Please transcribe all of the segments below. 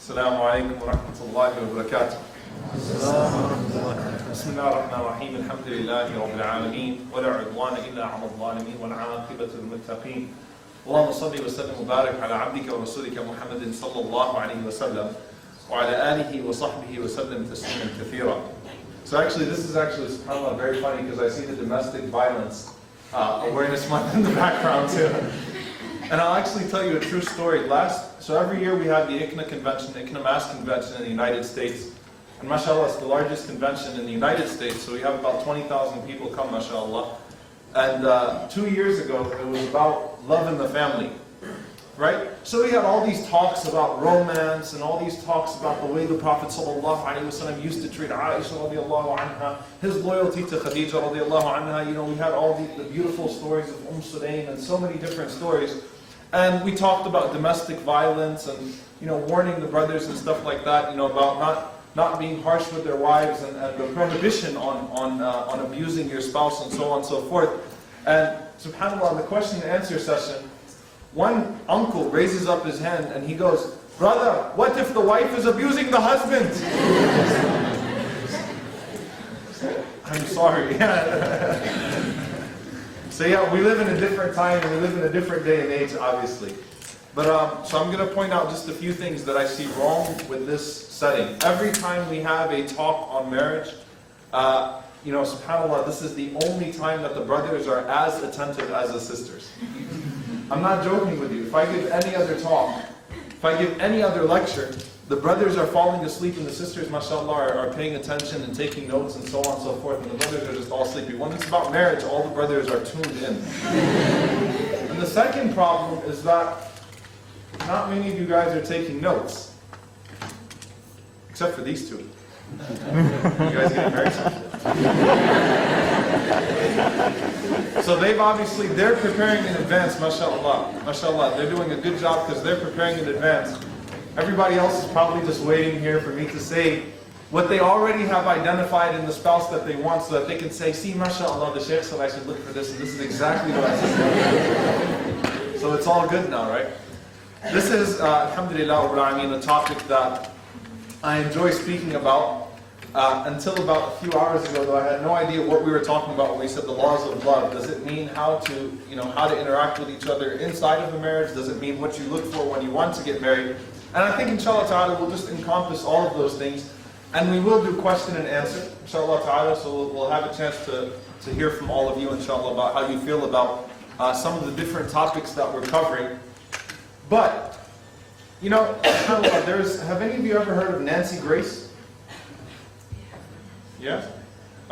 Assalamu alaikum wa rahmatullahi wa barakatuh. Bismillah ar-Rahman ar-Rahim. Alhamdulillahi Rabbil Alameen. Wa la udwana illa ala al-zalimin. Wa al-aqibatu lil-muttaqeen. Allahumma salli wa sallim wa barik ala abdika wa rasulika Muhammadin sallallahu alayhi wa sallam. Wa ala alihi wa sahbihi wa sallam tasliman kathira. So actually, this is subhanAllah, very funny because I see the domestic violence awareness month in the background too. And I'll actually tell you a true story. So every year we have the ICNA Mass Convention in the United States. And mashallah, it's the largest convention in the United States, so we have about 20,000 people come, mashallah. And 2 years ago, it was about love in the family, right? So we had all these talks about romance, and all these talks about the way the Prophet ﷺ used to treat Aisha radiallahu anha, his loyalty to Khadija radiallahu anha. You know, we had all the beautiful stories of Suleiman and so many different stories. And we talked about domestic violence and, you know, warning the brothers and stuff like that, you know, about not being harsh with their wives and the prohibition on abusing your spouse and so on and so forth. And subhanAllah, in the question and answer session, one uncle raises up his hand and he goes, "Brother, what if the wife is abusing the husband?" I'm sorry. So yeah, we live in a different time and we live in a different day and age, obviously. But so I'm going to point out just a few things that I see wrong with this setting. Every time we have a talk on marriage, you know, subhanAllah, this is the only time that the brothers are as attentive as the sisters. I'm not joking with you. If I give any other talk, if I give any other lecture, the brothers are falling asleep and the sisters, mashallah, are paying attention and taking notes and so on and so forth, and the brothers are just all sleepy. When it's about marriage, all the brothers are tuned in. And the second problem is that not many of you guys are taking notes. Except for these two. You guys getting married soon? So they're preparing in advance, mashallah. Mashallah, they're doing a good job because they're preparing in advance. Everybody else is probably just waiting here for me to say what they already have identified in the spouse that they want, so that they can say, "See, mashallah, the Shaykh said I should look for this, and this is exactly what I said." So it's all good now, right? This is, alhamdulillah, a topic that I enjoy speaking about. Until about a few hours ago, though, I had no idea what we were talking about when we said the laws of love. Does it mean how to interact with each other inside of the marriage? Does it mean what you look for when you want to get married? And I think, inshallah ta'ala, we'll just encompass all of those things. And we will do question and answer, inshallah ta'ala, so we'll have a chance to hear from all of you, inshallah, about how you feel about some of the different topics that we're covering. But, you know, have any of you ever heard of Nancy Grace? Yeah?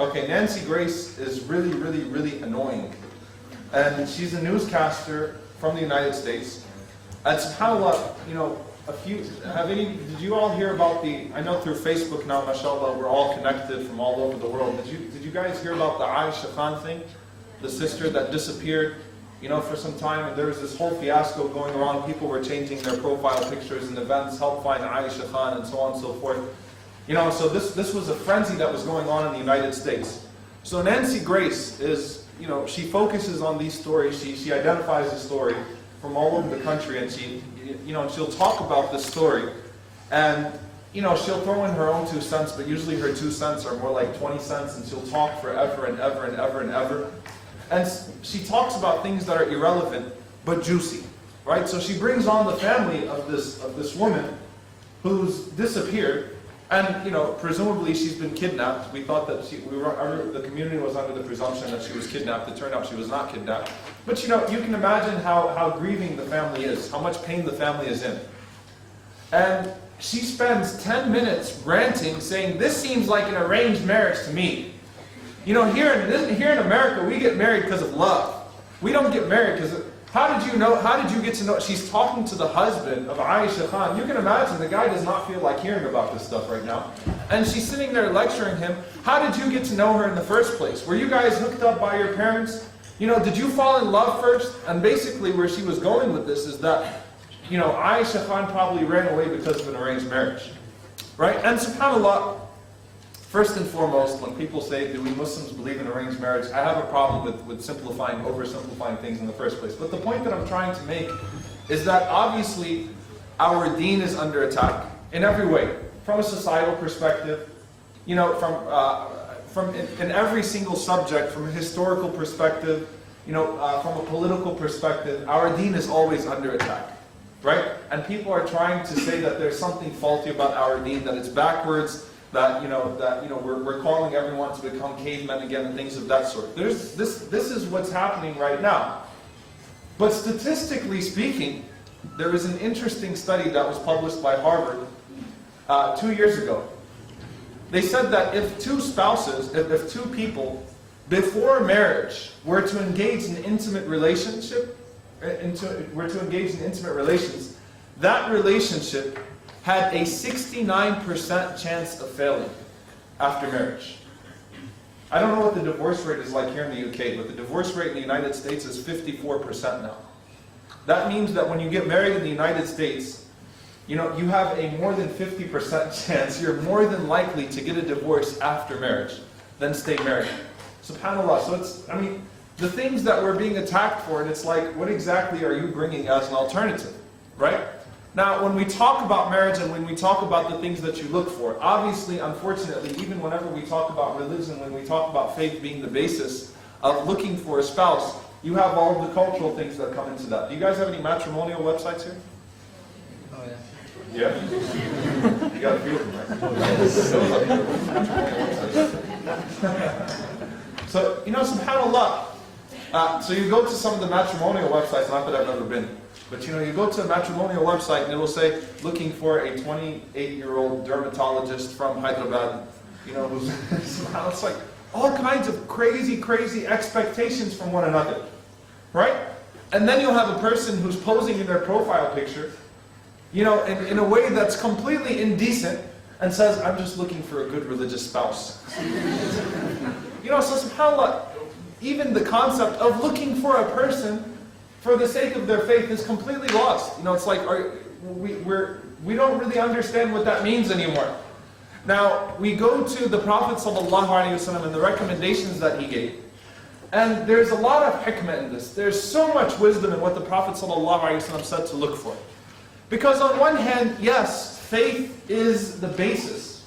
Okay, Nancy Grace is really, really, really annoying. And she's a newscaster from the United States. And subhanAllah, you know, did you all hear about I know through Facebook now, mashallah, we're all connected from all over the world. Did you guys hear about the Aisha Khan thing? The sister that disappeared, you know, for some time, and there was this whole fiasco going around. People were changing their profile pictures and events, help find Aisha Khan and so on and so forth. You know, so this was a frenzy that was going on in the United States. So Nancy Grace is, you know, she focuses on these stories. She identifies the story from all over the country, and she'll talk about this story, and you know, she'll throw in her own 2 cents, but usually her 2 cents are more like 20 cents, and she'll talk forever and ever and ever and ever. And she talks about things that are irrelevant but juicy, right? So she brings on the family of this woman who's disappeared. And, you know, presumably she's been kidnapped. We thought that the community was under the presumption that she was kidnapped. It turned out she was not kidnapped. But, you know, you can imagine how grieving the family is, how much pain the family is in. And she spends 10 minutes ranting, saying, "This seems like an arranged marriage to me. You know, here in America, we get married because of love. We don't get married because of..." How did you get to know? She's talking to the husband of Aisha Khan. You can imagine the guy does not feel like hearing about this stuff right now. And she's sitting there lecturing him. How did you get to know her in the first place? Were you guys hooked up by your parents? You know, did you fall in love first? And basically where she was going with this is that, you know, Aisha Khan probably ran away because of an arranged marriage. Right? And subhanAllah, first and foremost, when people say, do we Muslims believe in arranged marriage, I have a problem with oversimplifying things in the first place. But the point that I'm trying to make is that obviously our deen is under attack. in every way, from a societal perspective, you know, from in every single subject, from a historical perspective, you know, from a political perspective, our deen is always under attack, right? And people are trying to say that there's something faulty about our deen, that it's backwards, that we're calling everyone to become cavemen again and things of that sort. This is what's happening right now. But statistically speaking, there is an interesting study that was published by Harvard 2 years ago. They said that if two spouses, if two people before marriage were to engage in intimate relationship, that relationship had a 69% chance of failing after marriage. I don't know what the divorce rate is like here in the UK, but the divorce rate in the United States is 54% now. That means that when you get married in the United States, you know, you have a more than 50% chance, you're more than likely to get a divorce after marriage than stay married. SubhanAllah. So it's, I mean, the things that we're being attacked for, and it's like, what exactly are you bringing as an alternative, right? Now, when we talk about marriage and when we talk about the things that you look for, obviously, unfortunately, even whenever we talk about religion, when we talk about faith being the basis of looking for a spouse, you have all of the cultural things that come into that. Do you guys have any matrimonial websites here? Oh, yeah. Yeah? You got a few of them, right? So, you know, subhanAllah. So you go to some of the matrimonial websites, not that I've ever been, but you know, you go to a matrimonial website and it will say, looking for a 28-year-old dermatologist from Hyderabad, you know, who's, it's like all kinds of crazy expectations from one another, right? And then you'll have a person who's posing in their profile picture, you know, in a way that's completely indecent, and says, I'm just looking for a good religious spouse. You know, so subhanAllah, even the concept of looking for a person for the sake of their faith is completely lost. You know, it's like, we don't really understand what that means anymore. Now, we go to the Prophet ﷺ and the recommendations that he gave. And there's a lot of hikmah in this. There's so much wisdom in what the Prophet ﷺ said to look for. Because on one hand, yes, faith is the basis.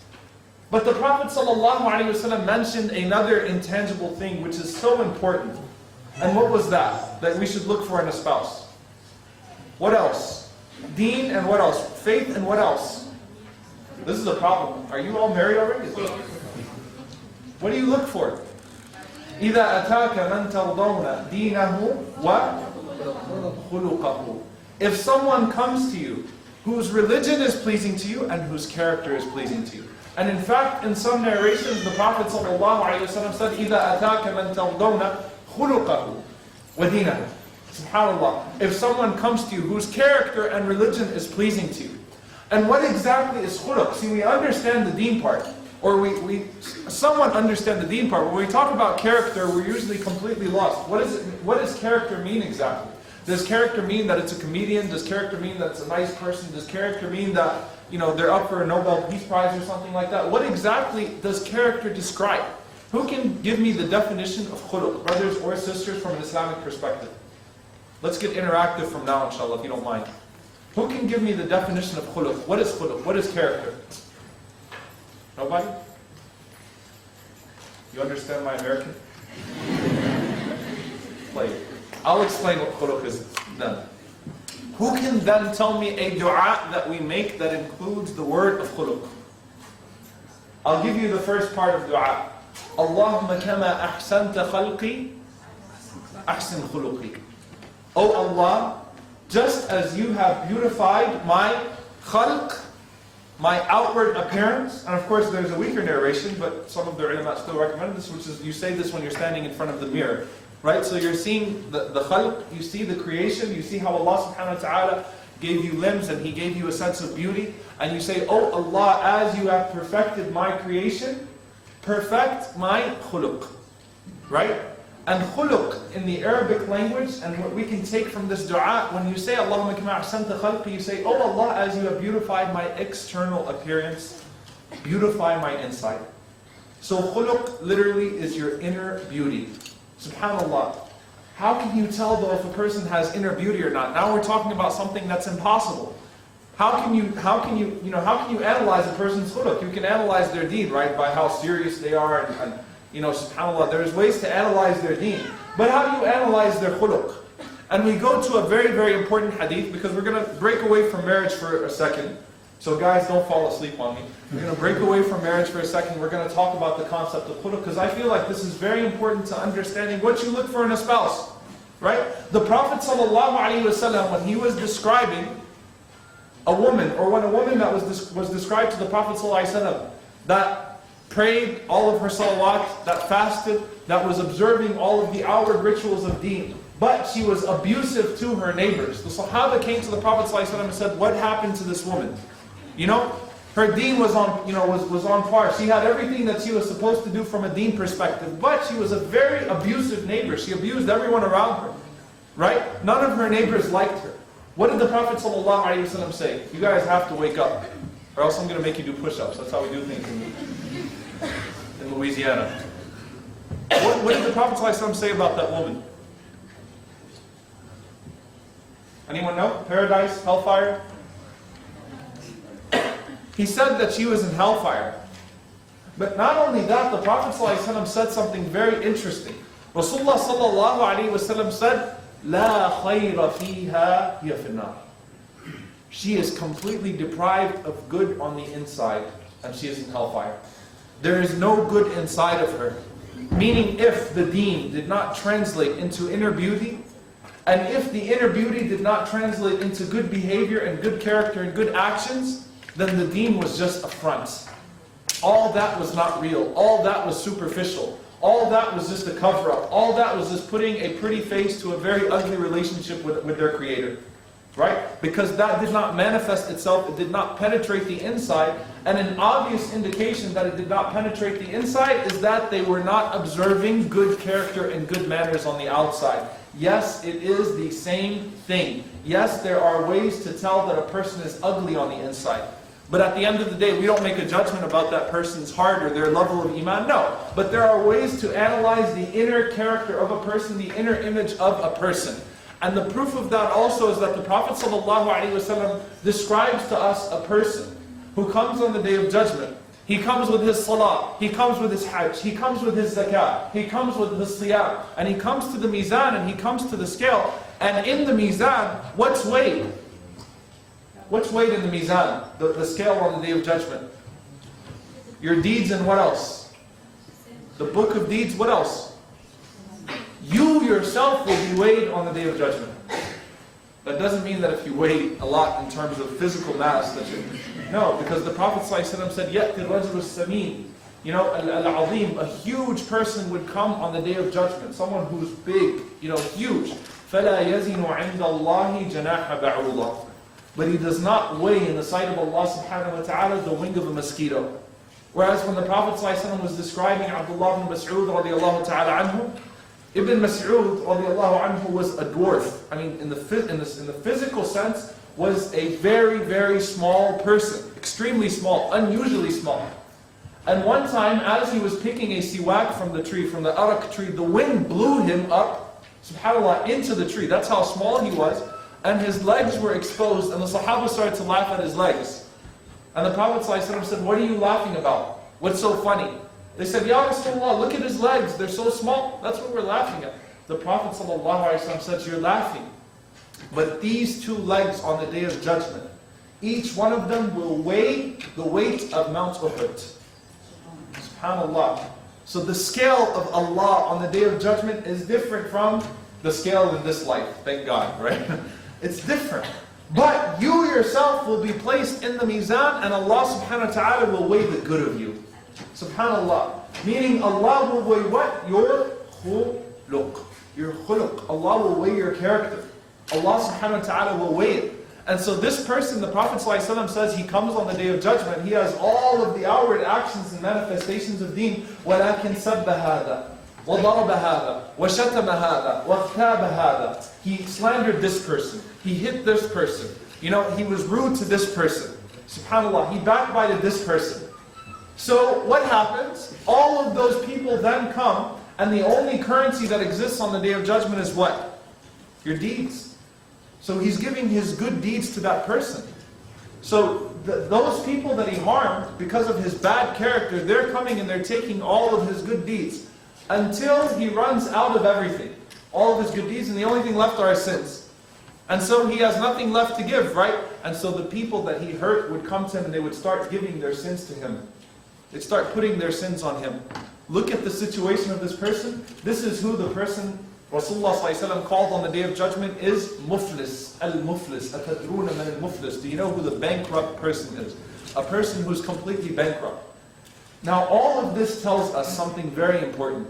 But the Prophet ﷺ mentioned another intangible thing which is so important. And what was that? That we should look for in a spouse. What else? Deen and what else? Faith and what else? This is a problem. Are you all married already? What do you look for? إِذَا أَتَاكَ مَنْ تَرْضَوْنَ دِينَهُ وَخُلُقَهُ. If someone comes to you whose religion is pleasing to you and whose character is pleasing to you. And in fact, in some narrations, the Prophet ﷺ said, إِذَا أَتَاكَ مَنْ تَرْضَوْنَ خُلُقَهُ وَدِينَهُ. SubhanAllah. If someone comes to you whose character and religion is pleasing to you. And what exactly is khuluq? See, we understand the deen part. Or we somewhat understand the deen part. When we talk about character, we're usually completely lost. What does character mean exactly? Does character mean that it's a comedian? Does character mean that it's a nice person? Does character mean that, you know, they're up for a Nobel Peace Prize or something like that? What exactly does character describe? Who can give me the definition of khuluq, brothers or sisters, from an Islamic perspective? Let's get interactive from now, inshallah, if you don't mind. Who can give me the definition of khuluq? What is khuluq? What is character? Nobody? You understand my American? Like, I'll explain what khuluq is then. Who can then tell me a dua that we make that includes the word of khuluq? I'll give you the first part of dua. Allahumma kama ahsanta khalqi, ahsin khuluqi. Oh Allah, just as you have beautified my khalq, my outward appearance, and of course there's a weaker narration, but some of the ulama still recommend this, which is you say this when you're standing in front of the mirror. Right? So you're seeing the khalq, you see the creation, you see how Allah subhanahu wa ta'ala gave you limbs and He gave you a sense of beauty, and you say, oh Allah, as you have perfected my creation, perfect my khuluq. Right? And khuluq in the Arabic language, and what we can take from this dua, when you say Allahumma kama ahsanta khalqi, you say, oh Allah, as you have beautified my external appearance, beautify my inside. So khuluq literally is your inner beauty. SubhanAllah. How can you tell though if a person has inner beauty or not? Now we're talking about something that's impossible. How can you analyze a person's khuluq? You can analyze their deen, right? By how serious they are and subhanAllah, there's ways to analyze their deen. But how do you analyze their khuluq? And we go to a very, very important hadith because we're going to break away from marriage for a second. So guys, don't fall asleep on me. We're going to break away from marriage for a second. We're going to talk about the concept of khuluq because I feel like this is very important to understanding what you look for in a spouse. Right? The Prophet ﷺ, when he was describing a woman, or when a woman that was described to the Prophet ﷺ, that prayed all of her salawat, that fasted, that was observing all of the outward rituals of deen, but she was abusive to her neighbors. The Sahaba came to the Prophet ﷺ and said, what happened to this woman? Her deen was on par. She had everything that she was supposed to do from a deen perspective, but she was a very abusive neighbor. She abused everyone around her. Right? None of her neighbors liked her. What did the Prophet ﷺ say? You guys have to wake up, or else I'm going to make you do push-ups. That's how we do things in Louisiana. What did the Prophet ﷺ say about that woman? Anyone know? Paradise? Hellfire? He said that she was in hellfire. But not only that, the Prophet ﷺ said something very interesting. Rasulullah ﷺ said, لا خير فيها هي في النار. She is completely deprived of good on the inside, and she is in hellfire. There is no good inside of her. Meaning, if the deen did not translate into inner beauty, and if the inner beauty did not translate into good behavior and good character and good actions, then the deen was just a front. All that was not real. All that was superficial. All that was just a cover-up. All that was just putting a pretty face to a very ugly relationship with their Creator. Right? Because that did not manifest itself, it did not penetrate the inside. And an obvious indication that it did not penetrate the inside is that they were not observing good character and good manners on the outside. Yes, it is the same thing. Yes, there are ways to tell that a person is ugly on the inside. But at the end of the day, we don't make a judgment about that person's heart or their level of iman. No. But there are ways to analyze the inner character of a person, the inner image of a person. And the proof of that also is that the Prophet ﷺ describes to us a person who comes on the Day of Judgment. He comes with his salah, he comes with his hajj, he comes with his zakah, he comes with his siyam, and he comes to the mizan and he comes to the scale. And in the mizan, what's weighed? What's weighed in the mizan, the scale on the Day of Judgment? Your deeds and what else? The book of deeds, what else? You yourself will be weighed on the Day of Judgment. That doesn't mean that if you weigh a lot in terms of physical mass, that you... No, because the Prophet ﷺ said, يَأْتِ الرَّجُلُ السَّمِينَ. Al-Azim, a huge person would come on the Day of Judgment. Someone who's big, huge. فَلَا يَزِنُ عِنْدَ اللَّهِ جَنَاحَ بَعُوضَةٍ. But he does not weigh in the sight of Allah subhanahu wa ta'ala the wing of a mosquito. Whereas when the Prophet ﷺ was describing Abdullah ibn Mas'ud radiallahu ta'ala anhu, Ibn Mas'ud radiallahu anhu was a dwarf. I mean, in the physical sense, was a very, very small person. Extremely small, unusually small. And one time, as he was picking a siwak from the tree, from the arak tree, the wind blew him up, subhanAllah, into the tree. That's how small he was. And his legs were exposed, and the Sahaba started to laugh at his legs. And the Prophet ﷺ said, what are you laughing about? What's so funny? They said, Ya Rasulullah, look at his legs, they're so small. That's what we're laughing at. The Prophet ﷺ said, you're laughing. But these two legs on the Day of Judgment, each one of them will weigh the weight of Mount Uhud. SubhanAllah. So the scale of Allah on the Day of Judgment is different from the scale in this life, thank God, right? It's different. But you yourself will be placed in the mizan and Allah subhanahu wa ta'ala will weigh the good of you. SubhanAllah. Meaning Allah will weigh what? Your khuluq. Your khuluq. Allah will weigh your character. Allah subhanahu wa ta'ala will weigh it. And so this person, the Prophet ﷺ says, he comes on the Day of Judgment. He has all of the outward actions and manifestations of deen. وَلَكِنْ سَبَّ هَذَا وَضَرَبَ هَذَا وَشَتَمَ هَذَا وَاغْتَابَ هَذَا. He slandered this person. He hit this person. He was rude to this person. SubhanAllah. He backbited this person. So what happens? All of those people then come, and the only currency that exists on the Day of Judgment is what? Your deeds. So he's giving his good deeds to that person. So those people that he harmed, because of his bad character, they're coming and they're taking all of his good deeds until he runs out of everything. All of his good deeds, and the only thing left are his sins. And so he has nothing left to give, right? And so the people that he hurt would come to him and they would start giving their sins to him. They'd start putting their sins on him. Look at the situation of this person. This is who the person Rasulullah ﷺ called on the Day of Judgment is muflis, al-muflis, atadruna man al-muflis. Do you know who the bankrupt person is? A person who's completely bankrupt. Now all of this tells us something very important.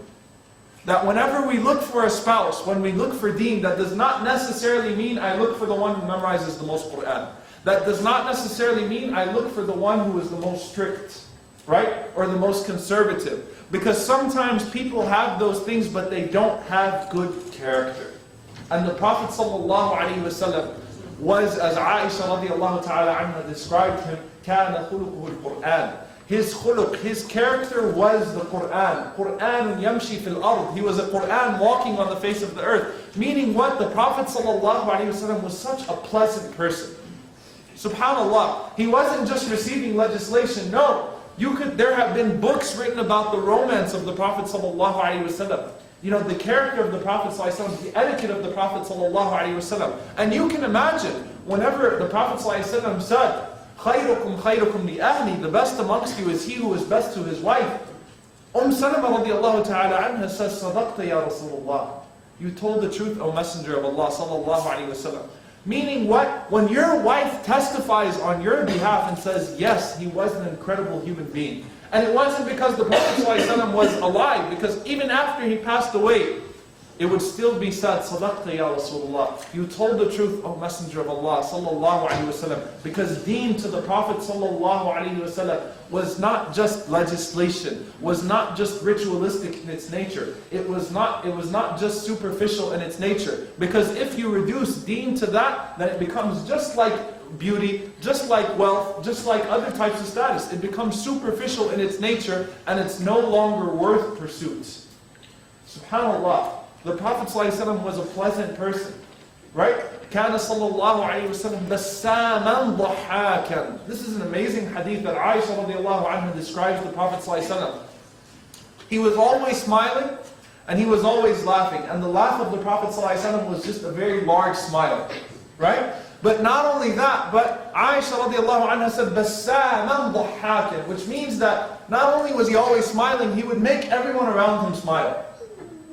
That whenever we look for a spouse, when we look for deen, that does not necessarily mean I look for the one who memorizes the most Qur'an. That does not necessarily mean I look for the one who is the most strict, right? Or the most conservative. Because sometimes people have those things, but they don't have good character. And the Prophet ﷺ was, as Aisha radiallahu ta'ala anha described him, كَانَ خُلُقُهُ الْقُرْآنِ. His khuluq, his character was the Qur'an. Qur'anun yamshi fil ard. He was a Qur'an walking on the face of the earth. Meaning what? The Prophet ﷺ was such a pleasant person. SubhanAllah. He wasn't just receiving legislation. No. There have been books written about the romance of the Prophet ﷺ. You know, the character of the Prophet ﷺ, the etiquette of the Prophet ﷺ. And you can imagine, whenever the Prophet ﷺ said, خَيْرُكُمْ خَيْرُكُمْ لِأَهْلِ, the best amongst you is he who is best to his wife. Salama radiallahu ta'ala anha says, صَدَقْتَ يَا رَسُولُ اللَّهِ. You told the truth, O Messenger of Allah sallallahu alayhi wa sallam. Meaning what? When your wife testifies on your behalf and says, yes, he was an incredible human being. And it wasn't because the Prophet ﷺ was alive, because even after he passed away, it would still be said, Sadaqta ya Rasulullah. You told the truth, O Messenger of Allah sallallahu alayhi wa sallam. Because deen to the Prophet sallallahu alayhi wa sallam was not just legislation, was not just ritualistic in its nature. It was not just superficial in its nature. Because if you reduce deen to that, then it becomes just like beauty, just like wealth, just like other types of status. It becomes superficial in its nature and it's no longer worth pursuit. SubhanAllah. The Prophet ﷺ was a pleasant person, right? كَانَ صَلَّى اللَّهُ عَلَيْهِ وَسَلَّمْ بَسَّامًا ضَحَّاكًا. This is an amazing hadith that Aisha radiallahu anha describes the Prophet ﷺ. He was always smiling and he was always laughing. And the laugh of the Prophet ﷺ was just a very large smile, right? But not only that, but Aisha radiallahu anha said, بَسَّامًا ضَحَّاكًا, which means that not only was he always smiling, he would make everyone around him smile.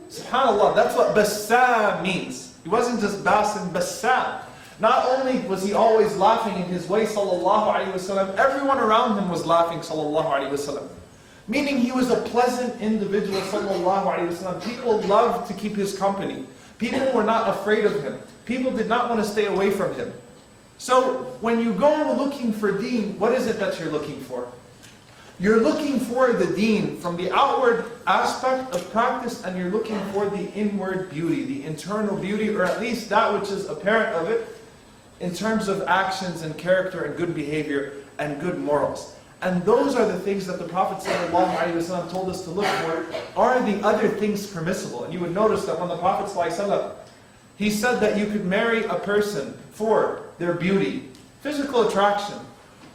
SubhanAllah, that's what Bassam means. He wasn't just Basim, Bassam. Not only was he always laughing in his way, sallallahu alayhi wasallam, everyone around him was laughing, sallallahu alayhi wasallam. Meaning he was a pleasant individual, sallallahu alayhi wasallam. People loved to keep his company. People were not afraid of him. People did not want to stay away from him. So when you go looking for deen, what is it that you're looking for? You're looking for the deen from the outward aspect of practice, and you're looking for the inward beauty, the internal beauty, or at least that which is apparent of it in terms of actions and character and good behavior and good morals. And those are the things that the Prophet ﷺ told us to look for. Are the other things permissible? And you would notice that when the Prophet ﷺ, he said that you could marry a person for their beauty, physical attraction,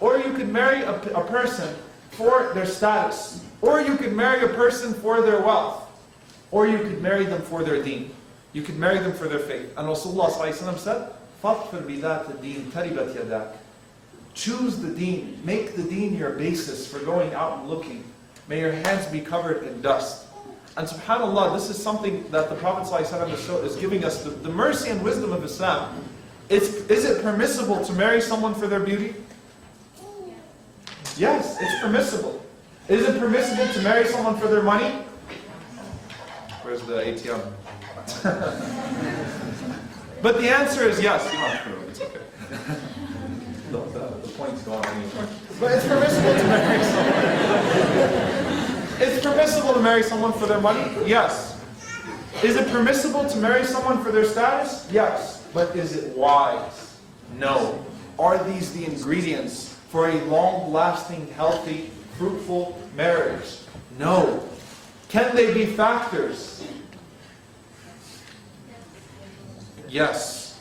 or you could marry a person for their status, or you could marry a person for their wealth, or you could marry them for their deen. You could marry them for their faith. And Rasulullah ﷺ said, فَاطْفِرْ بِذَاتِ الدِّينِ تَرِبَتْ يَدَاكَ. Choose the deen. Make the deen your basis for going out and looking. May your hands be covered in dust. And subhanAllah, this is something that the Prophet ﷺ is giving us, the mercy and wisdom of Islam. Is it permissible to marry someone for their beauty? Yes, it's permissible. Is it permissible to marry someone for their money? Where's the ATM? But the answer is yes. You don't have to prove it, it's okay. The point's gone anyway. But it's permissible to marry someone. It's permissible to marry someone for their money? Yes. Is it permissible to marry someone for their status? Yes. But is it wise? No. Are these the ingredients for a long-lasting, healthy, fruitful marriage? No. Can they be factors? Yes.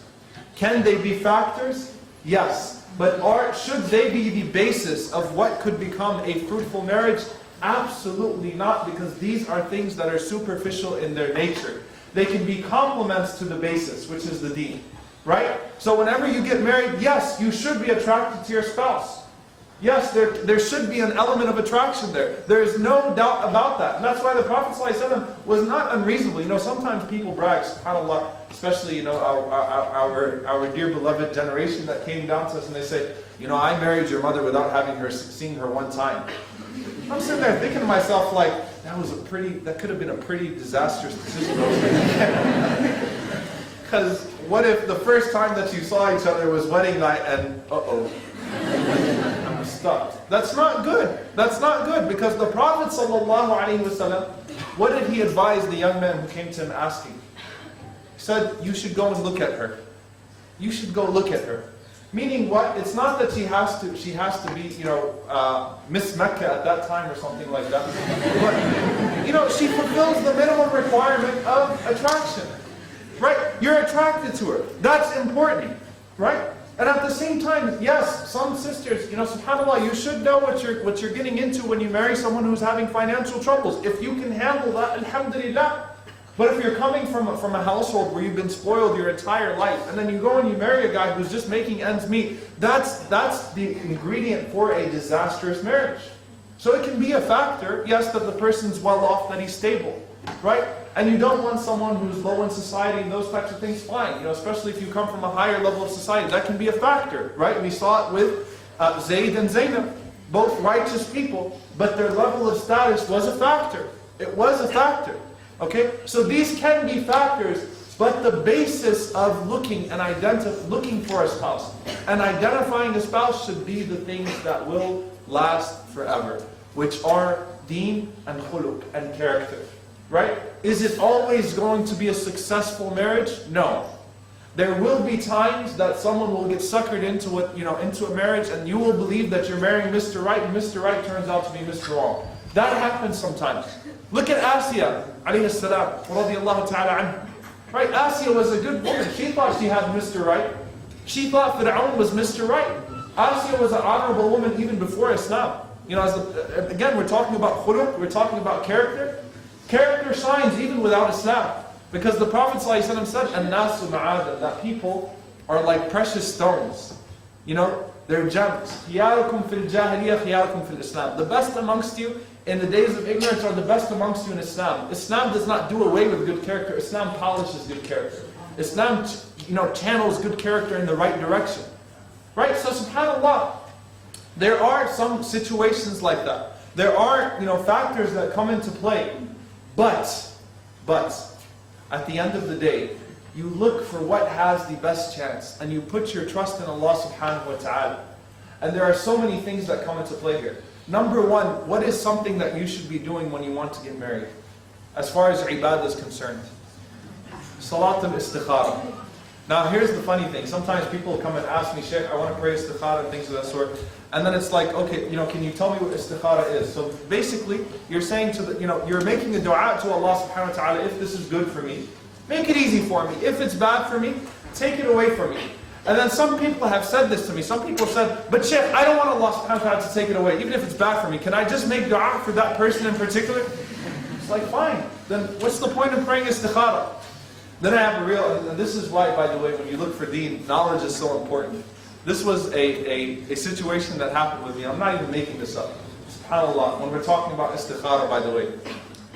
Can they be factors? Yes. But should they be the basis of what could become a fruitful marriage? Absolutely not, because these are things that are superficial in their nature. They can be complements to the basis, which is the deen. Right? So whenever you get married, yes, you should be attracted to your spouse. Yes, there should be an element of attraction there. There is no doubt about that. And that's why the Prophet ﷺ was not unreasonable. You know, sometimes people brag, subhanAllah, especially, you know, our dear beloved generation that came down to us and they say, you know, I married your mother without seeing her one time. I'm sitting there thinking to myself, like, that could have been a pretty disastrous decision. Because what if the first time that you saw each other was wedding night and, I'm stuck. That's not good. That's not good, because the Prophet ﷺ, what did he advise the young man who came to him asking? He said, you should go and look at her. You should go look at her. Meaning what? It's not that she has to be, you know, Miss Mecca at that time or something like that. But, you know, she fulfills the minimum requirement of attraction. Right? You're attracted to her. That's important. Right? And at the same time, yes, some sisters, you know, subhanAllah, you should know what you're getting into when you marry someone who's having financial troubles. If you can handle that, alhamdulillah. But if you're coming from a household where you've been spoiled your entire life, and then you go and you marry a guy who's just making ends meet, that's the ingredient for a disastrous marriage. So it can be a factor, yes, that the person's well off, that he's stable, right? And you don't want someone who's low in society and those types of things, fine. You know, especially if you come from a higher level of society, that can be a factor, right? We saw it with Zayd and Zaynab, both righteous people, but their level of status was a factor. It was a factor. Okay, so these can be factors, but the basis of looking for a spouse and identifying a spouse should be the things that will last forever, which are deen and khuluq and character. Right? Is it always going to be a successful marriage? No. There will be times that someone will get suckered into a marriage, and you will believe that you're marrying Mr. Right, and Mr. Right turns out to be Mr. Wrong. That happens sometimes. Look at Asiyah, alayhi salam, radiyallahu ta'ala anha. Right? Asiyah was a good woman. She thought she had Mr. Right. She thought Fir'aun was Mr. Right. Asiyah was an honorable woman even before Islam. You know, again, we're talking about khuluq, we're talking about character. Character shines even without Islam. Because the Prophet ﷺ said, "An-nasu ma'adan," that people are like precious stones. You know, they're gems. خِيَارُكُمْ فِي الْجَاهِلِيَّةِ خِيَارُكُمْ فِي الْإِسْلَامِ. The best amongst you in the days of ignorance are the best amongst you in Islam. Islam does not do away with good character. Islam polishes good character. Islam, channels good character in the right direction. Right? So subhanAllah, there are some situations like that. There are, factors that come into play. But, at the end of the day, you look for what has the best chance, and you put your trust in Allah subhanahu wa ta'ala. And there are so many things that come into play here. Number one, what is something that you should be doing when you want to get married? As far as ibadah is concerned. Salat al-istikhara. Now here's the funny thing. Sometimes people come and ask me, Sheikh, I want to pray istikhara and things of that sort. And then it's like, okay, can you tell me what istikhara is? So basically, you're saying you're making a dua to Allah subhanahu wa ta'ala, if this is good for me, make it easy for me. If it's bad for me, take it away from me. And then some people have said this to me. Some people said, but Sheikh, I don't want Allah subhanahu wa ta'ala to take it away, even if it's bad for me. Can I just make dua for that person in particular? It's like, fine. Then what's the point of praying istikhara? Then I have and this is why, by the way, when you look for deen, knowledge is so important. This was a situation that happened with me. I'm not even making this up. SubhanAllah, when we're talking about istikhara, by the way.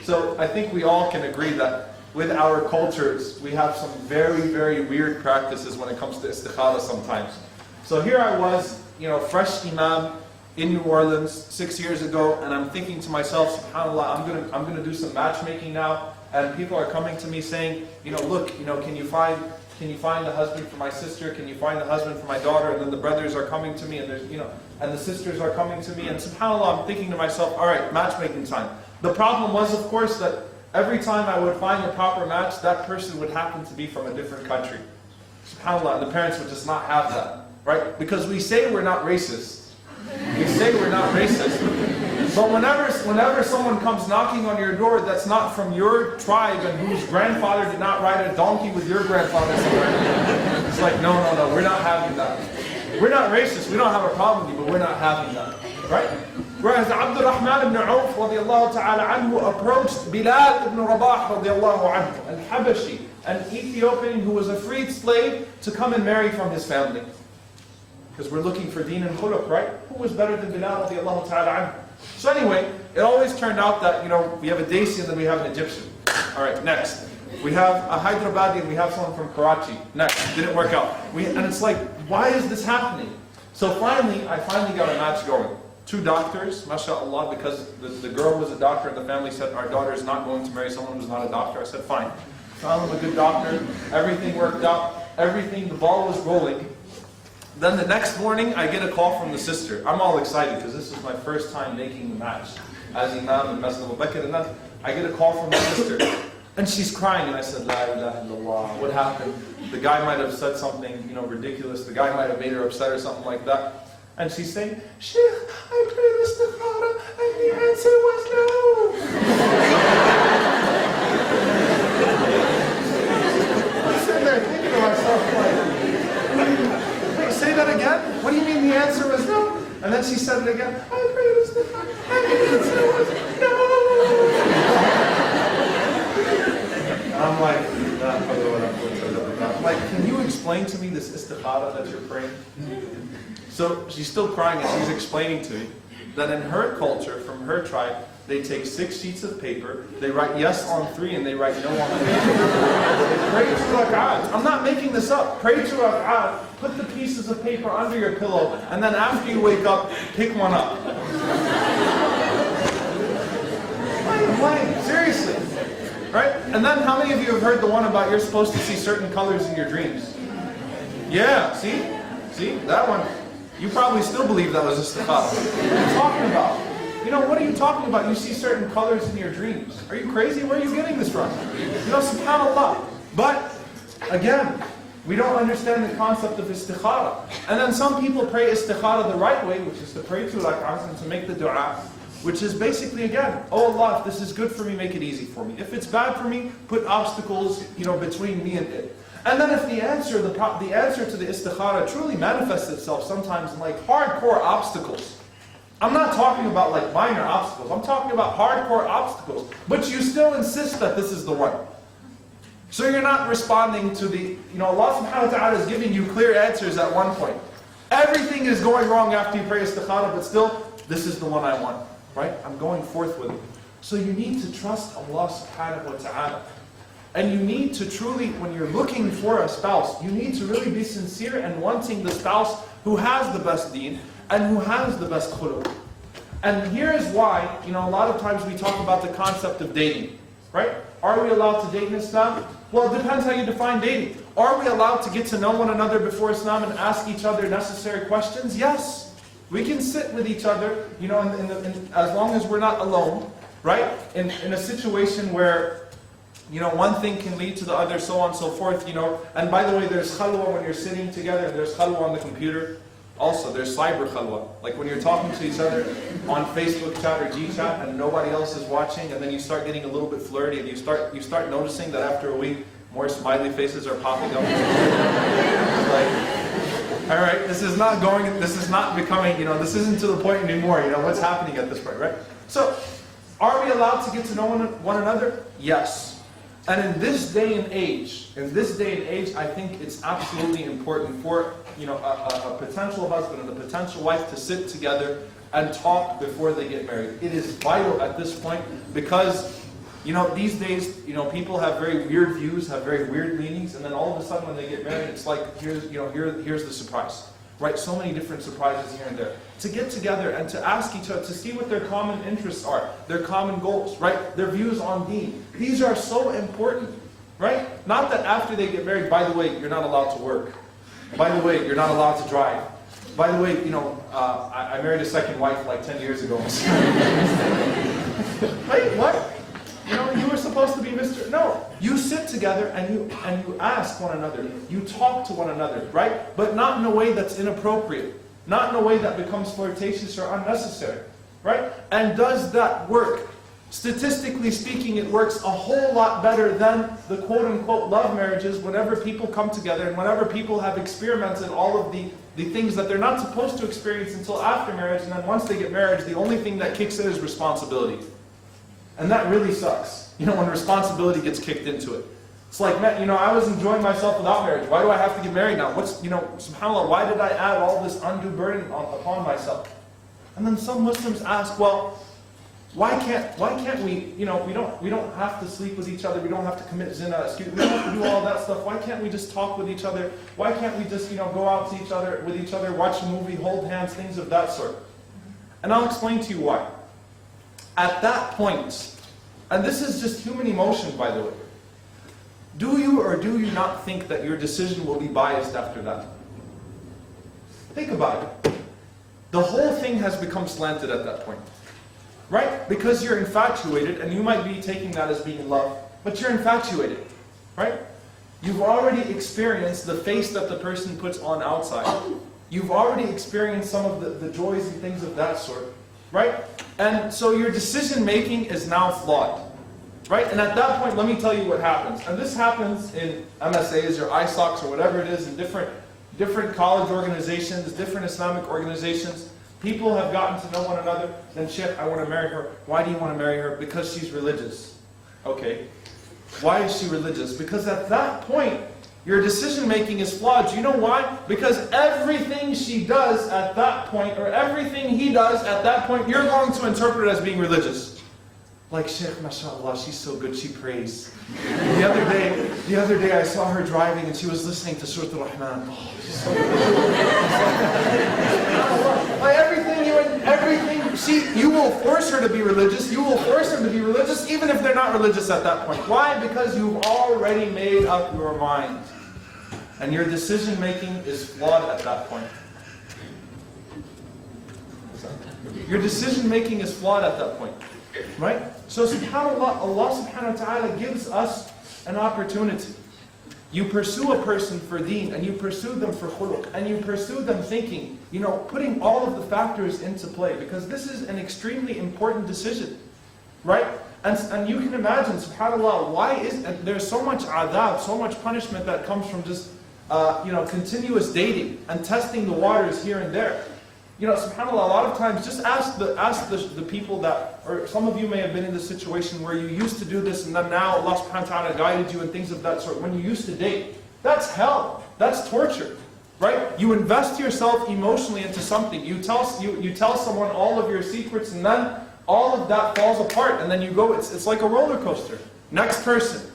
So I think we all can agree that with our cultures, we have some very, very weird practices when it comes to istikhara sometimes. So here I was, fresh imam in New Orleans 6 years ago, and I'm thinking to myself, SubhanAllah, I'm gonna do some matchmaking now, and people are coming to me saying, look, can you find a husband for my sister? Can you find a husband for my daughter? And then the brothers are coming to me, and and the sisters are coming to me, and subhanAllah, I'm thinking to myself, all right, matchmaking time. The problem was, of course, that every time I would find a proper match, that person would happen to be from a different country. SubhanAllah, and the parents would just not have that, right? Because we say we're not racist. We say we're not racist. But whenever someone comes knocking on your door that's not from your tribe and whose grandfather did not ride a donkey with your grandfather somewhere, it's like, no, we're not having that. We're not racist, we don't have a problem with you, but we're not having that. Right? Whereas Abdul Rahman ibn Auf radiallahu ta'ala anhu approached Bilal ibn Rabah radiallahu anhu, al-Habashi, an Ethiopian who was a freed slave, to come and marry from his family. Because we're looking for deen and khuluq, right? Who was better than Bilal radiallahu ta'ala anhu? So anyway, it always turned out that, we have a Desi and then we have an Egyptian. Alright, next. We have a Hyderabadi and we have someone from Karachi. Next, didn't work out. And it's like, why is this happening? So I finally got a match going. 2 doctors, mashallah, because the girl was a doctor and the family said, our daughter is not going to marry someone who's not a doctor. I said, fine. Found him a good doctor, everything worked out, the ball was rolling. Then the next morning, I get a call from the sister. I'm all excited because this is my first time making the match as Imam in Masjid Abu Bakr. And then I get a call from the sister. And she's crying, and I said, La ilaha illallah, what happened? The guy might have said something, ridiculous. The guy might have made her upset or something like that. And she's saying, Sheikh, I prayed istikhara, and the answer was no. I'm sitting there thinking to myself, wait, say that again? What do you mean the answer was no? And then she said it again, I prayed istikhara, and the answer was no. I'm like, can you explain to me this istikhara that you're praying? So she's still crying and she's explaining to me that in her culture, from her tribe, they take 6 sheets of paper, they write yes on 3 and they write no on 3. Pray 2 rak'at. I'm not making this up. Pray 2 rak'at, put the pieces of paper under your pillow, and then after you wake up, pick one up. Why? Seriously. Right? And then how many of you have heard the one about you're supposed to see certain colors in your dreams? Yeah, see? See? That one. You probably still believe that was istikhara. What are you talking about? What are you talking about? You see certain colors in your dreams. Are you crazy? Where are you getting this from? SubhanAllah. But, again, we don't understand the concept of istikhara. And then some people pray istikhara the right way, which is to pray 2 rak'ahs and to make the dua, which is basically, again, oh Allah, if this is good for me, make it easy for me. If it's bad for me, put obstacles, between me and it. And then if the answer to the istikhara truly manifests itself sometimes in hardcore obstacles. I'm not talking about minor obstacles. I'm talking about hardcore obstacles. But you still insist that this is the one. So you're not responding to Allah subhanahu wa ta'ala is giving you clear answers at one point. Everything is going wrong after you pray istikhara, but still, this is the one I want. Right? I'm going forth with it. So you need to trust Allah subhanahu wa ta'ala. And you need to truly, when you're looking for a spouse, you need to really be sincere and wanting the spouse who has the best deen and who has the best khuluq. And here is why, a lot of times we talk about the concept of dating. Right? Are we allowed to date in Islam? Well, it depends how you define dating. Are we allowed to get to know one another before Islam and ask each other necessary questions? Yes. We can sit with each other, as long as we're not alone, right? In a situation where, one thing can lead to the other, so on and so forth, And by the way, there's khalwa when you're sitting together, and there's khalwa on the computer. Also, there's cyber khalwa. Like when you're talking to each other on Facebook chat or G-chat and nobody else is watching, and then you start getting a little bit flirty, and you start noticing that after a week, more smiley faces are popping up. Alright, this is not becoming, this isn't to the point anymore, what's happening at this point, right? So, are we allowed to get to know one another? Yes. And in this day and age, I think it's absolutely important for, a potential husband and a potential wife to sit together and talk before they get married. It is vital at this point because, these days, people have very weird views, have very weird meanings, and then all of a sudden when they get married, it's like, here's the surprise. Right? So many different surprises here and there. To get together and to ask each other, to see what their common interests are, their common goals, right? Their views on deen. These are so important, right? Not that after they get married, by the way, you're not allowed to work. By the way, you're not allowed to drive. By the way, I married a second wife like 10 years ago. Wait, what? You were supposed to be Mr. No, you sit together and you ask one another. You talk to one another, right? But not in a way that's inappropriate. Not in a way that becomes flirtatious or unnecessary, right? And does that work? Statistically speaking, it works a whole lot better than the quote-unquote love marriages whenever people come together and whenever people have experimented all of the things that they're not supposed to experience until after marriage, and then once they get married, the only thing that kicks in is responsibility. And that really sucks, when responsibility gets kicked into it. It's like, man, I was enjoying myself without marriage. Why do I have to get married now? SubhanAllah, why did I add all this undue burden upon myself? And then some Muslims ask, well, why can't we, we don't have to sleep with each other, we don't have to commit zina, we don't have to do all that stuff. Why can't we just talk with each other? Why can't we just, go out to with each other, watch a movie, hold hands, things of that sort? And I'll explain to you why. At that point, and this is just human emotion, by the way, do you or do you not think that your decision will be biased after that? Think about it. The whole thing has become slanted at that point. Right? Because you're infatuated, and you might be taking that as being in love, but you're infatuated. Right? You've already experienced the face that the person puts on outside. You've already experienced some of the joys and things of that sort. Right? And so your decision making is now flawed. Right? And at that point, let me tell you what happens. And this happens in MSAs or ISOCs or whatever it is, in different college organizations, different Islamic organizations. People have gotten to know one another. Then, Sheikh, I want to marry her. Why do you want to marry her? Because she's religious. Okay. Why is she religious? Because at that point, your decision making is flawed. Do you know why? Because everything she does at that point, or everything he does at that point, you're going to interpret it as being religious. Like, Sheikh, mashallah, she's so good, she prays. The other day I saw her driving and she was listening to Surah Al-Rahman. Oh, she's so good. Like you will force her to be religious, you will force him to be religious, even if they're not religious at that point. Why? Because you've already made up your mind. And your decision making is flawed at that point. Your decision making is flawed at that point. Right? So subhanAllah, Allah subhanahu wa ta'ala gives us an opportunity. You pursue a person for deen, and you pursue them for khuluq, and you pursue them thinking, putting all of the factors into play, because this is an extremely important decision. Right? And you can imagine, subhanAllah, there's so much adab, so much punishment that comes from just continuous dating and testing the waters here and there. SubhanAllah, a lot of times, just ask the people that, or some of you may have been in this situation where you used to do this and then now Allah subhanahu wa ta'ala guided you and things of that sort. When you used to date, that's hell. That's torture. Right? You invest yourself emotionally into something. You tell someone all of your secrets and then all of that falls apart and then you go, it's like a roller coaster. Next person.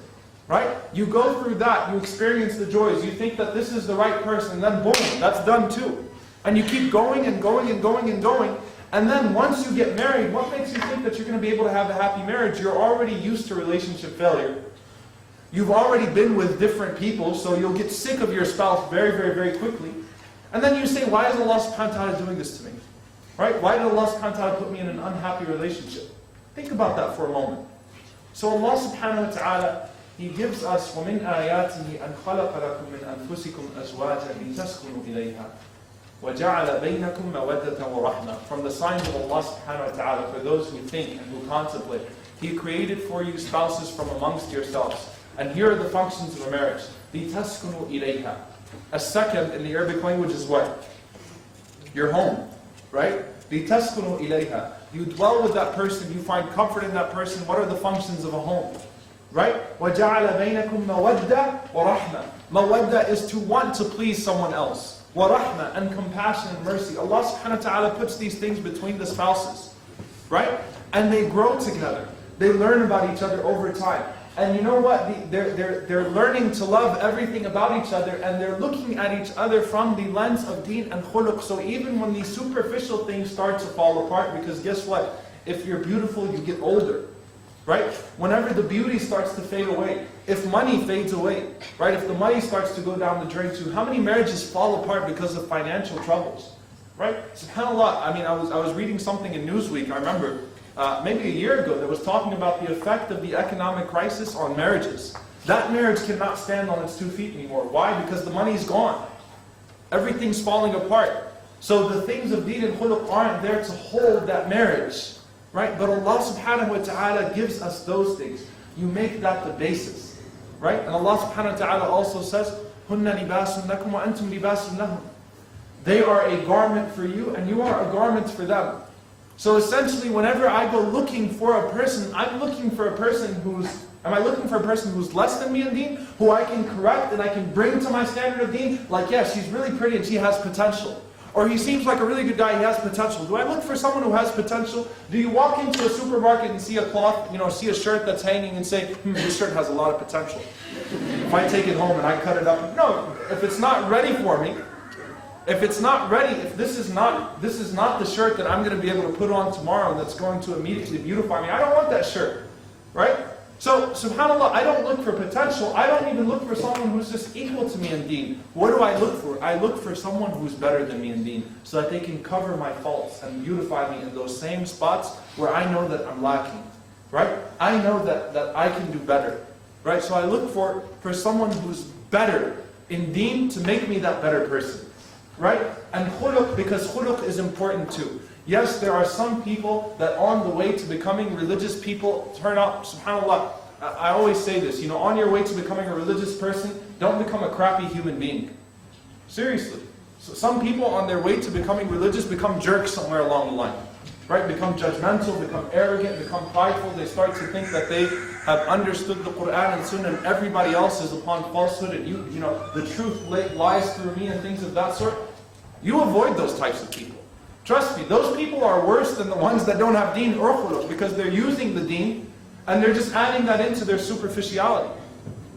Right? You go through that, you experience the joys, you think that this is the right person, and then boom, that's done too. And you keep going and going and going and going. And then once you get married, what makes you think that you're going to be able to have a happy marriage? You're already used to relationship failure. You've already been with different people, so you'll get sick of your spouse very, very, very quickly. And then you say, why is Allah subhanahu wa ta'ala doing this to me? Right? Why did Allah subhanahu wa ta'ala put me in an unhappy relationship? Think about that for a moment. So Allah subhanahu wa ta'ala, He gives us, وَمِنْ آيَاتِهِ أَنْ خَلَقَ لَكُم مِّنْ أَنفُسِكُمْ أَزْوَاجًا لِتَسْكُنُوا إِلَيْهَا وَجَعَلَ بَيْنَكُمْ مَوَدَّةً وَرَحْمَةً. From the signs of Allah subhanahu wa ta'ala, for those who think and who contemplate, He created for you spouses from amongst yourselves. And here are the functions of a marriage. لِتَسْكُنُوا إِلَيْهَا. A second in the Arabic language is what? Your home. Right? لِتَسْكُنُوا إِلَيْهَا. You dwell with that person, you find comfort in that person. What are the functions of a home? Right? وَجَعَلَ بَيْنَكُمْ مَوَدَّةً وَرَحْمَةً. Mawadda is to want to please someone else. وَرَحْمَةً, and compassion and mercy. Allah subhanahu wa ta'ala puts these things between the spouses. Right? And they grow together. They learn about each other over time. And you know what? They're learning to love everything about each other, and they're looking at each other from the lens of deen and khuluq. So even when these superficial things start to fall apart, because guess what? If you're beautiful, you get older. Right? Whenever the beauty starts to fade away, if money fades away, right? If the money starts to go down the drain too, how many marriages fall apart because of financial troubles? Right? SubhanAllah, I was reading something in Newsweek, I remember, maybe a year ago, that was talking about the effect of the economic crisis on marriages. That marriage cannot stand on its 2 feet anymore. Why? Because the money's gone. Everything's falling apart. So the things of deen and khuluq aren't there to hold that marriage. right? But Allah subhanahu wa ta'ala gives us those things. You make that the basis, right? And Allah subhanahu wa ta'ala also says, هُنَّ لِبَاسٌ لَكُمْ وَأَنْتُمْ لِبَاسٌ لَهُمْ. They are a garment for you and you are a garment for them. So essentially, whenever I go looking for a person, I'm looking for a person am I looking for a person who's less than me in deen, who I can correct and I can bring to my standard of deen? Like, yes, she's really pretty and she has potential. Or he seems like a really good guy, he has potential. Do I look for someone who has potential? Do you walk into a supermarket and see a cloth, see a shirt that's hanging and say, this shirt has a lot of potential. If I take it home and I cut it up, no, if it's not ready for me, if it's not ready, if this is not the shirt that I'm going to be able to put on tomorrow and that's going to immediately beautify me, I don't want that shirt, right? So, subhanAllah, I don't look for potential. I don't even look for someone who's just equal to me in deen. What do I look for? I look for someone who's better than me in deen, so that they can cover my faults and beautify me in those same spots where I know that I'm lacking, right? I know that I can do better, right? So I look for someone who's better in deen to make me that better person, right? And khuluq, because khuluq is important too. Yes, there are some people that on the way to becoming religious people turn out, subhanAllah, I always say this, on your way to becoming a religious person, don't become a crappy human being. Seriously. So some people on their way to becoming religious become jerks somewhere along the line. Right? Become judgmental, become arrogant, become prideful. They start to think that they have understood the Quran and Sunnah and everybody else is upon falsehood and the truth lies through me and things of that sort. You avoid those types of people. Trust me, those people are worse than the ones that don't have deen or khuluq, because they're using the deen and they're just adding that into their superficiality.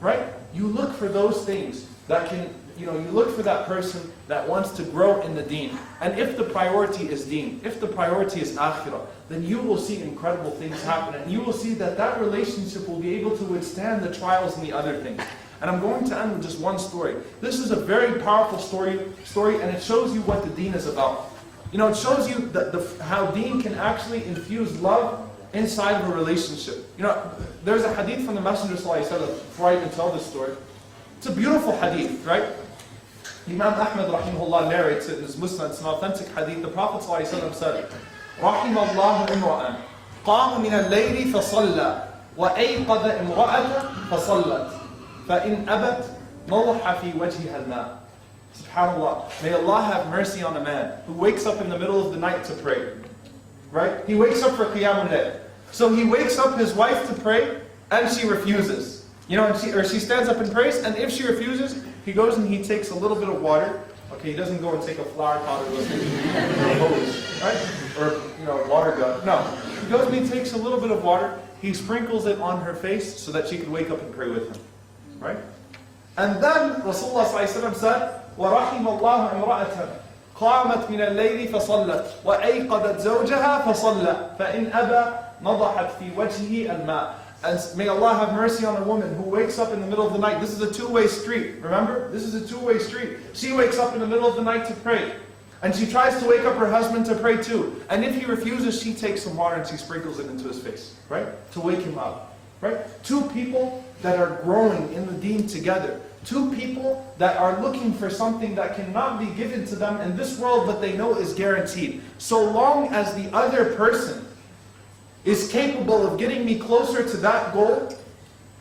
Right? You look for those things that can, you look for that person that wants to grow in the deen. And if the priority is deen, if the priority is akhirah, then you will see incredible things happen. And you will see that relationship will be able to withstand the trials and the other things. And I'm going to end with just one story. This is a very powerful story, and it shows you what the deen is about. It shows you how deen can actually infuse love inside of a relationship. There's a hadith from the Messenger ﷺ, before I even tell this story. It's a beautiful hadith, right? Imam Ahmad rahimahullah narrates it in his Musnad. It's an authentic hadith. The Prophet ﷺ said, رحم الله امرأ قام من الليل فصلى وأيقظ امرأة فصلت فإن أبت نضح في وجهها الماء. SubhanAllah, may Allah have mercy on a man who wakes up in the middle of the night to pray. Right? He wakes up for Qiyamul Layl. So he wakes up his wife to pray and she refuses. Or she stands up and prays, and if she refuses, he goes and he takes a little bit of water. Okay, he doesn't go and take a flower pot or a hose, right? Or water gun. No. He goes and he takes a little bit of water, he sprinkles it on her face so that she could wake up and pray with him. Right? And then Rasulullah ﷺ said, وَرَحِمَ اللَّهُ إِمْرَأَةً قَامَتْ مِنَ اللَّيْلِ فَصَلَّتْ وَأَيْقَظَتْ زَوْجَهَا فَصَلَّى فَإِنْ أَبَى نَضَحَتْ فِي وَجْهِهِ الْمَاءِ. And may Allah have mercy on a woman who wakes up in the middle of the night. This is a two-way street, remember? This is a two-way street. She wakes up in the middle of the night to pray. And she tries to wake up her husband to pray too. And if he refuses, she takes some water and she sprinkles it into his face, right? To wake him up, right? Two people that are growing in the deen together. Two people that are looking for something that cannot be given to them in this world, but they know is guaranteed. So long as the other person is capable of getting me closer to that goal,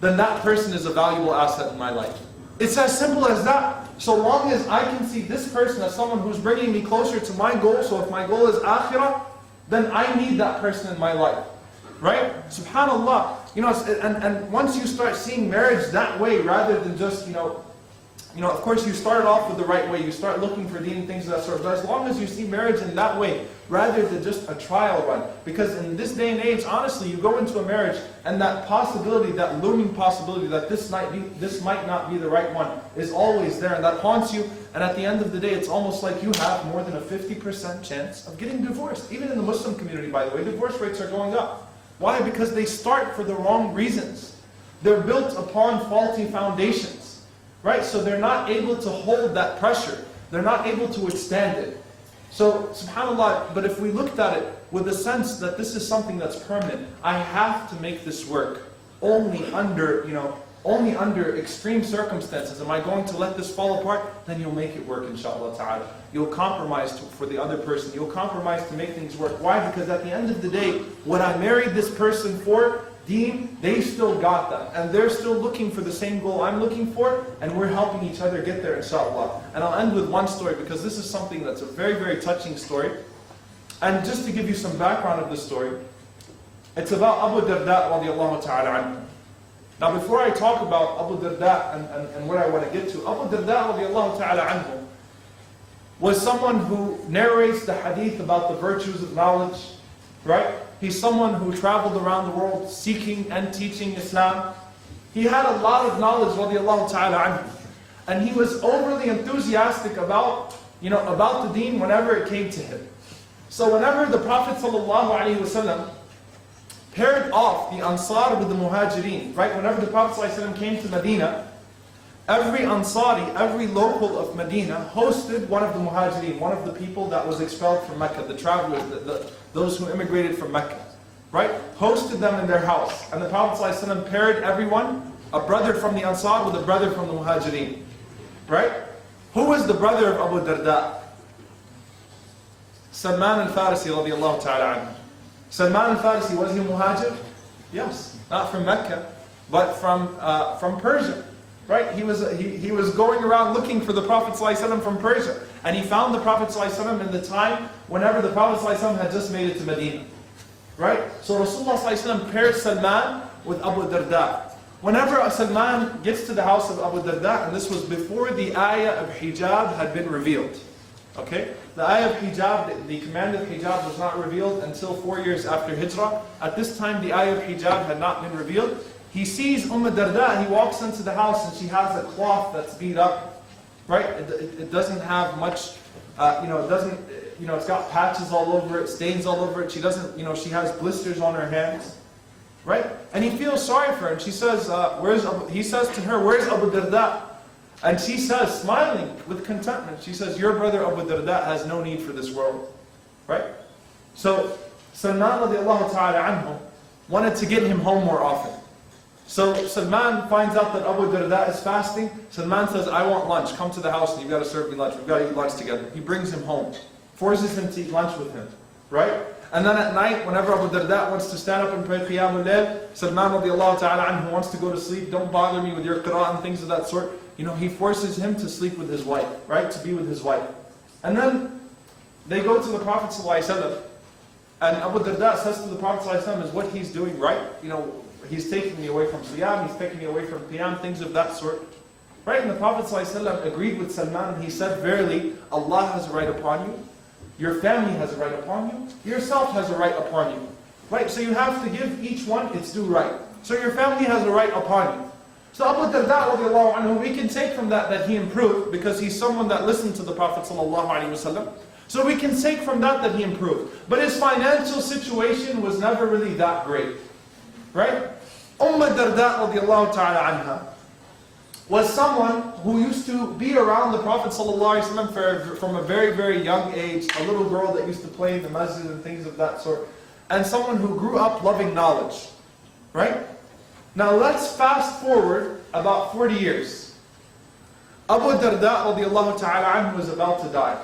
then that person is a valuable asset in my life. It's as simple as that. So long as I can see this person as someone who's bringing me closer to my goal, so if my goal is akhirah, then I need that person in my life. Right? SubhanAllah. And once you start seeing marriage that way, rather than just, of course you start off with the right way, you start looking for deen and things of that sort, but as long as you see marriage in that way, rather than just a trial run, because in this day and age, honestly, you go into a marriage, and that possibility, that looming possibility that this might not be the right one, is always there, and that haunts you, and at the end of the day, it's almost like you have more than a 50% chance of getting divorced. Even in the Muslim community, by the way, divorce rates are going up. Why? Because they start for the wrong reasons. They're built upon faulty foundations, right? So they're not able to hold that pressure. They're not able to withstand it. So, subhanAllah, but if we looked at it with the sense that this is something that's permanent, I have to make this work only under, only under extreme circumstances am I going to let this fall apart, then you'll make it work, inshallah ta'ala. You'll compromise for the other person. You'll compromise to make things work. Why? Because at the end of the day, what I married this person for, deen, they still got that. And they're still looking for the same goal I'm looking for, and we're helping each other get there, inshallah. And I'll end with one story, because this is something that's a very, very touching story. And just to give you some background of this story, it's about Abu Darda radiallahu ta'ala anhu. Now before I talk about Abu Darda and where I want to get to, Abu Darda radiallahu ta'ala anhu was someone who narrates the hadith about the virtues of knowledge, right? He's someone who traveled around the world seeking and teaching Islam. He had a lot of knowledge radiallahu ta'ala anhu. And he was overly enthusiastic about the deen whenever it came to him. So whenever the Prophet ﷺ paired off the Ansar with the Muhajirin, right? Whenever the Prophet ﷺ came to Medina, every Ansari, every local of Medina hosted one of the Muhajirin, one of the people that was expelled from Mecca, the travelers, those who immigrated from Mecca, right? Hosted them in their house. And the Prophet ﷺ paired everyone, a brother from the Ansar with a brother from the Muhajirin, right? Who was the brother of Abu Darda? Salman al-Farisi radiallahu ta'ala anhu. Salman al-Farisi, was he Muhajir? Yes, not from Mecca, but from Persia, right? He was going around looking for the Prophet ﷺ from Persia, and he found the Prophet ﷺ in the time whenever the Prophet ﷺ had just made it to Medina, right? So Rasulullah ﷺ paired Salman with Abu Darda. Whenever Salman gets to the house of Abu Darda, and this was before the ayah of hijab had been revealed. Okay? The ayah of hijab, the command of hijab was not revealed until 4 years after Hijrah. At this time, the ayah of hijab had not been revealed. He sees Darda, he walks into the house and she has a cloth that's beat up, right? It doesn't have much, it's got patches all over it, stains all over it. She doesn't, she has blisters on her hands, right? And he feels sorry for her, and she says, he says to her, "Where's Abu Darda?" And she says, smiling with contentment, she says, "Your brother Abu Darda has no need for this world." Right? So, Salman radiallahu ta'ala anhu wanted to get him home more often. So, Salman finds out that Abu Darda is fasting. Salman says, "I want lunch. Come to the house and you've got to serve me lunch. We've got to eat lunch together." He brings him home. Forces him to eat lunch with him. Right? And then at night, whenever Abu Darda wants to stand up and pray Qiyamul Layl, Salman radiallahu ta'ala anhu wants to go to sleep. "Don't bother me with your qira'ah," and things of that sort. He forces him to sleep with his wife, right? To be with his wife. And then they go to the Prophet ﷺ, and Abu Darda says to the Prophet ﷺ, "Is what he's doing right? He's taking me away from Siyam, he's taking me away from Qiyam," things of that sort. Right? And the Prophet ﷺ agreed with Salman, and he said, "Verily, Allah has a right upon you, your family has a right upon you, yourself has a right upon you." Right? So you have to give each one its due right. So your family has a right upon you. So Abu Darda radiallahu anhu, we can take from that he improved, because he's someone that listened to the Prophet sallallahu alaihi wasallam. So we can take from that he improved. But his financial situation was never really that great. Right? Darda radiallahu ta'ala anha was someone who used to be around the Prophet sallallahu alaihi wasallam from a very, very young age, a little girl that used to play in the masjid and things of that sort, and someone who grew up loving knowledge. Right? Now let's fast forward about 40 years. Abu Darda radiallahu ta'ala anhu was about to die.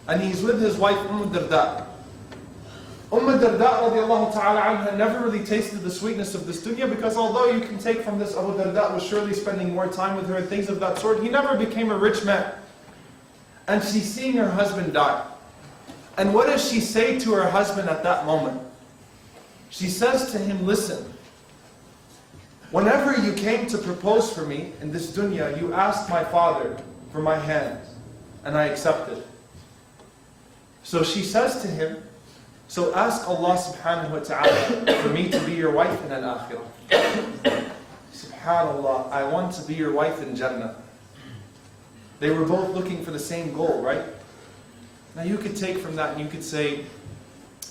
And he's with his wife Darda. Darda radiallahu ta'ala anha never really tasted the sweetness of this dunya, because although you can take from this Abu Darda was surely spending more time with her and things of that sort, he never became a rich man. And she's seeing her husband die. And what does she say to her husband at that moment? She says to him, "Listen, whenever you came to propose for me in this dunya, you asked my father for my hand, and I accepted." So she says to him, "So ask Allah subhanahu wa ta'ala for me to be your wife in al-akhirah." Subhanallah, I want to be your wife in Jannah. They were both looking for the same goal, right? Now you could take from that and you could say,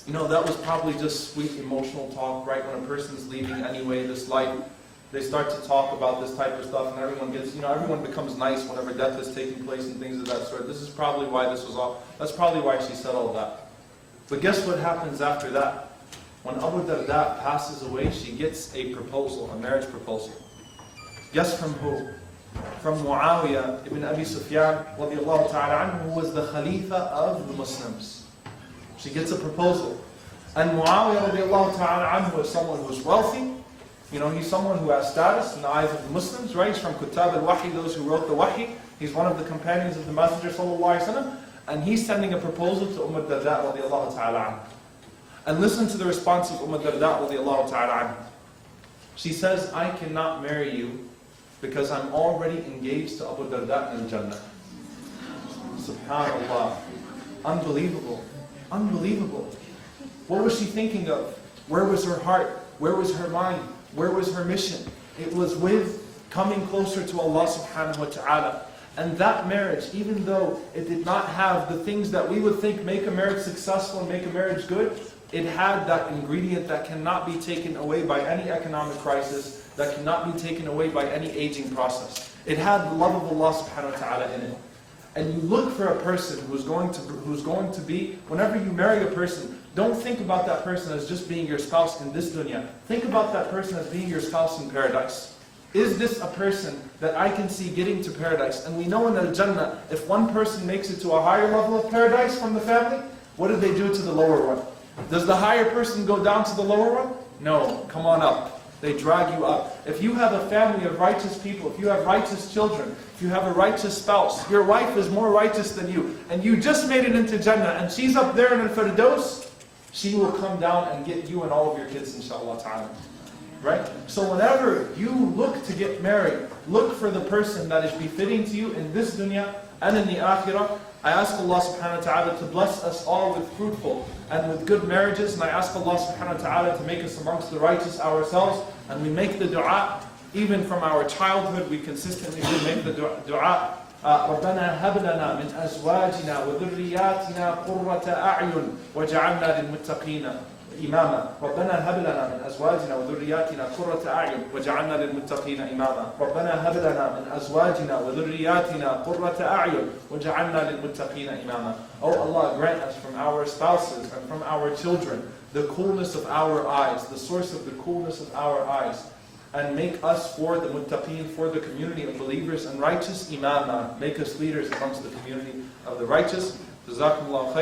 that was probably just sweet emotional talk, right? When a person's leaving anyway this life, they start to talk about this type of stuff, and everyone becomes nice whenever death is taking place and things of that sort. This is probably why that's probably why she said all that. But guess what happens after that? When Abu Darda passes away, she gets a proposal, a marriage proposal. Guess from who? From Muawiyah ibn Abi Sufyan radiallahu ta'ala anhu, who was the Khalifa of the Muslims. She gets a proposal. And Muawiyah radiallahu ta'ala anhu is someone who's wealthy. You know, he's someone who has status in the eyes of the Muslims, right? He's from Kutab al-Wahi, those who wrote the Wahi. He's one of the companions of the Messenger sallallahu alaihi wasallam. And he's sending a proposal to Darda radiallahu ta'ala anhu. And listen to the response of Darda radiallahu ta'ala anhu. She says, I cannot marry you because I'm already engaged to Abu Darda in Jannah. Subhanallah. Unbelievable. Unbelievable. What was she thinking of? Where was her heart? Where was her mind? Where was her mission? It was with coming closer to Allah subhanahu wa ta'ala. And that marriage, even though it did not have the things that we would think make a marriage successful and make a marriage good, it had that ingredient that cannot be taken away by any economic crisis, that cannot be taken away by any aging process. It had the love of Allah subhanahu wa ta'ala in it. And you look for a person who's going to be, whenever you marry a person, don't think about that person as just being your spouse in this dunya. Think about that person as being your spouse in paradise. Is this a person that I can see getting to paradise? And we know in Al-Jannah, if one person makes it to a higher level of paradise from the family, what do they do to the lower one? Does the higher person go down to the lower one? No, come on up. They drag you up. If you have a family of righteous people, if you have righteous children, if you have a righteous spouse, your wife is more righteous than you, and you just made it into Jannah, and she's up there in Al-Firdaus, she will come down and get you and all of your kids, inshallah ta'ala. Right? So whenever you look to get married, look for the person that is befitting to you in this dunya and in the akhirah. I ask Allah subhanahu wa ta'ala to bless us all with fruitful and with good marriages, and I ask Allah subhanahu wa ta'ala to make us amongst the righteous ourselves, and we make the dua, even from our childhood, we consistently do make the dua. ربنا هب لنا من أزواجنا وذرياتنا قرة أعين وجعلنا للمتقين إماما. ربنا هب لنا من أزواجنا وذرياتنا قرة أعين وجعلنا للمتقين إماما. ربنا هب لنا من أزواجنا وذرياتنا قرة أعين وجعلنا للمتقين إماما. Oh Allah, grant us from our spouses and from our children the coolness of our eyes, the source of the coolness of our eyes, and make us for the muttaqeen, for the community of believers and righteous imama. Make us leaders amongst the community of the righteous. Jazakumullah khair.